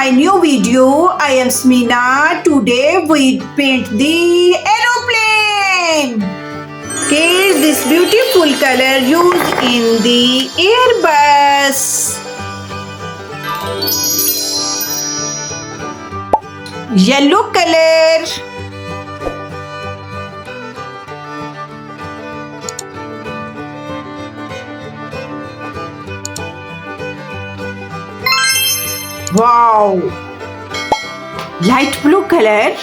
my new video. I am Samina. Today we paint the aeroplane. Here's this beautiful color used in the Airbus. Yellow color. Wow! Light blue color.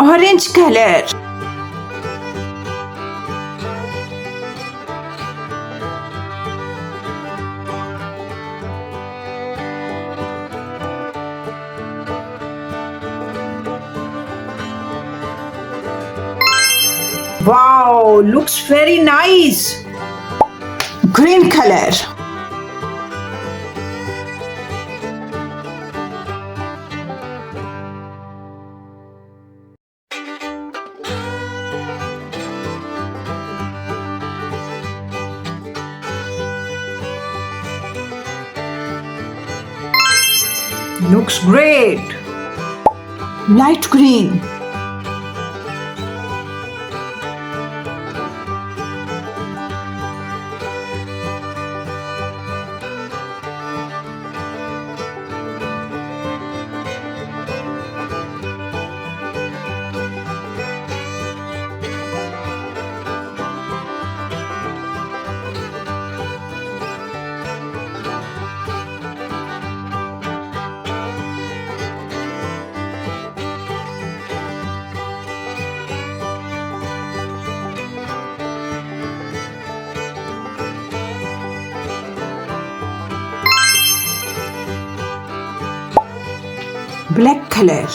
Orange color. Wow, looks very nice. Green color. Looks great. Light green. Black color.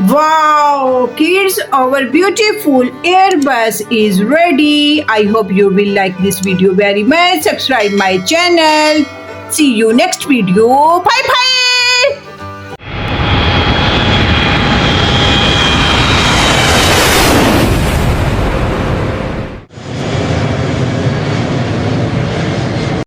Wow, kids, our beautiful Airbus is ready. I hope you will like this video very much. Subscribe my channel. See you next video. Bye bye.